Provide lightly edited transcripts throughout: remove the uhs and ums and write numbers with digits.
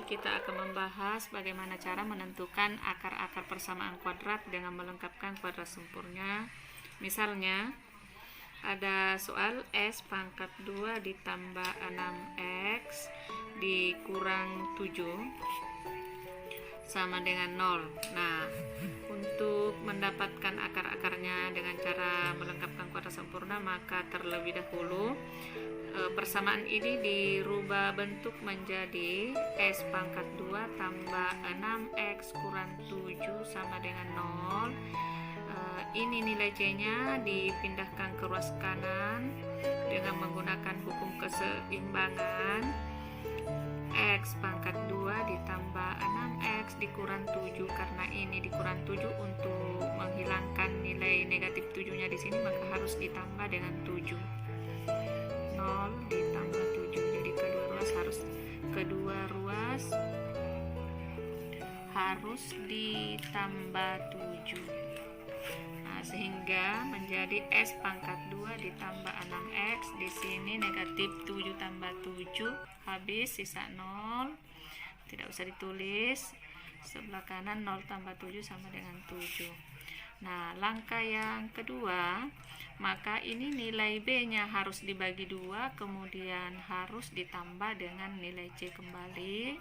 ini kita akan membahas bagaimana cara menentukan akar-akar persamaan kuadrat dengan melengkapkan kuadrat sempurna. Misalnya, ada soal S pangkat 2 ditambah 6X dikurang 7 sama dengan 0. Nah, untuk mendapatkan akar-akarnya dengan cara melengkapkan kuadrat sempurna, maka terlebih dahulu persamaan ini dirubah bentuk menjadi S pangkat 2 tambah 6X kurang 7 sama dengan 0. Ini nilai C-nya dipindahkan ke ruas kanan dengan menggunakan hukum keseimbangan. X pangkat 2 ditambah 6X dikurang 7, karena ini dikurang 7 untuk menghilangkan nilai negatif 7-nya di sini, maka harus ditambah dengan 7. 0 ditambah 7, jadi kedua ruas harus ditambah 7. Nah, sehingga menjadi S pangkat 2 ditambah 6X, di sini negatif 7 tambah 7 habis, sisa 0, tidak usah ditulis, sebelah kanan 0 tambah 7 sama dengan 7. Nah, langkah yang kedua, maka ini nilai B-nya harus dibagi 2, kemudian harus ditambah dengan nilai C kembali.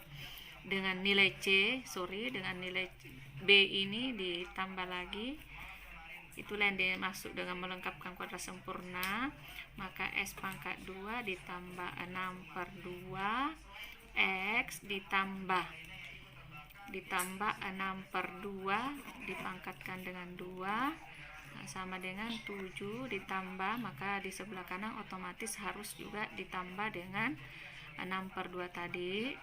Dengan nilai B ini ditambah lagi. Itulah yang dimaksud dengan melengkapkan kuadrat sempurna. Maka S pangkat 2 ditambah 6/2 X ditambah 6/2 dipangkatkan dengan 2, sama dengan 7 ditambah, maka di sebelah kanan otomatis harus juga ditambah dengan 6/2 tadi.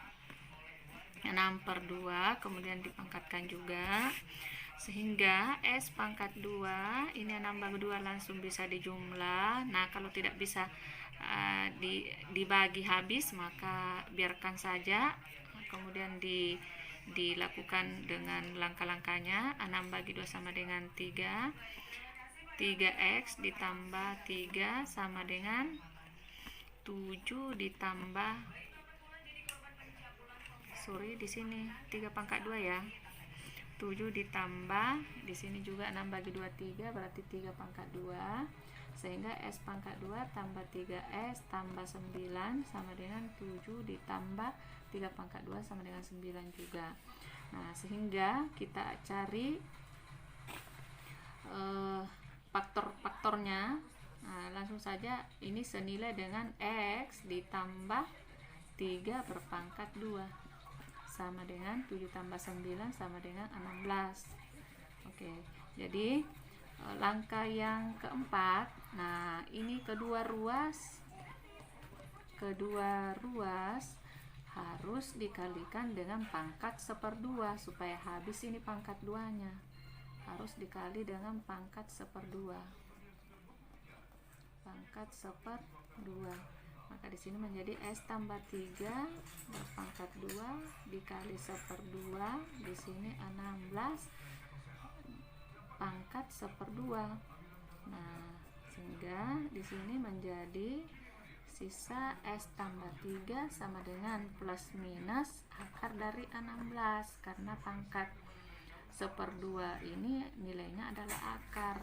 6/2 kemudian dipangkatkan juga, sehingga S pangkat 2 ini 6/2 langsung bisa dijumlah. Nah, kalau tidak bisa dibagi habis, maka biarkan saja, kemudian dilakukan dengan langkah-langkahnya. 6 bagi 2 sama dengan 3. 3X ditambah 3 sama dengan 7 ditambah di sini 3 pangkat 2 ya. 7 ditambah di sini juga 6 bagi 2 3, berarti 3 pangkat 2, sehingga S pangkat 2 tambah 3S tambah 9 sama dengan 7 ditambah 3 pangkat 2 sama dengan 9 juga. Nah, sehingga kita cari faktor-faktornya. Nah, langsung saja ini senilai dengan X ditambah 3 berpangkat 2 sama dengan 7 tambah 9 sama dengan 16. Oke, jadi langkah yang keempat, nah ini kedua ruas harus dikalikan dengan pangkat 1/2 supaya habis ini pangkat 2-nya. Harus dikali dengan pangkat 1/2. Pangkat 1/2. Maka di sini menjadi S tambah 3 berpangkat 2 dikali 1/2, di sini 16 pangkat 1/2. Nah, sehingga di sini menjadi sisa S tambah 3 sama dengan plus minus akar dari 16, karena pangkat 1/2 ini nilainya adalah akar.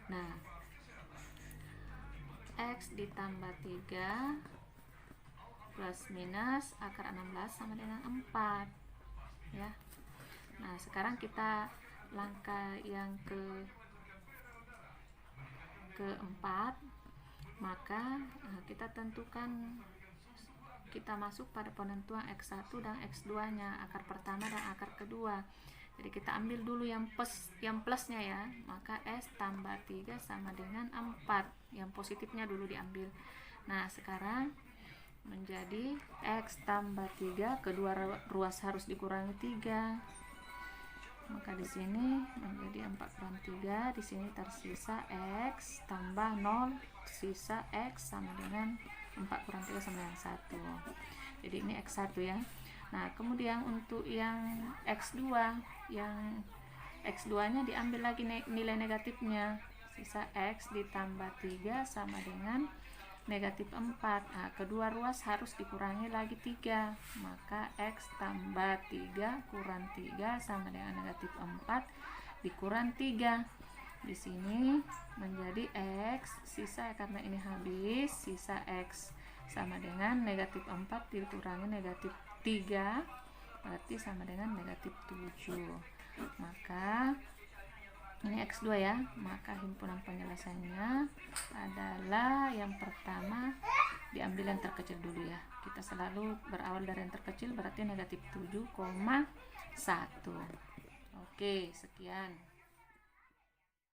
Nah, X ditambah 3 plus minus akar 16 sama dengan 4 ya. Nah, sekarang kita langkah yang keempat, maka kita tentukan, kita masuk pada penentuan X1 dan X2 nya, akar pertama dan akar kedua. Jadi kita ambil dulu yang plusnya ya, maka S tambah 3 sama dengan 4, yang positifnya dulu diambil. Nah, sekarang menjadi X tambah 3, kedua ruas harus dikurangi 3, maka di sini menjadi 4 kurang 3, di sini tersisa X tambah 0, sisa X sama dengan 4 kurang 3 sama dengan 1. Jadi ini X1 ya. Nah, kemudian untuk yang X2, yang X2-nya diambil lagi nilai negatifnya, sisa X ditambah 3 sama dengan negatif 4. Nah, kedua ruas harus dikurangi lagi 3, maka X tambah 3 kurang 3 sama dengan negatif 4 dikurang 3. Di sini menjadi X sisa karena ini habis, sisa X sama dengan negatif 4 dikurangi negatif 3 berarti sama dengan negatif 7. Maka ini X2 ya, maka himpunan penyelesaiannya adalah yang pertama diambil yang terkecil dulu ya. Kita selalu berawal dari yang terkecil, berarti negatif 7,1. Oke, sekian.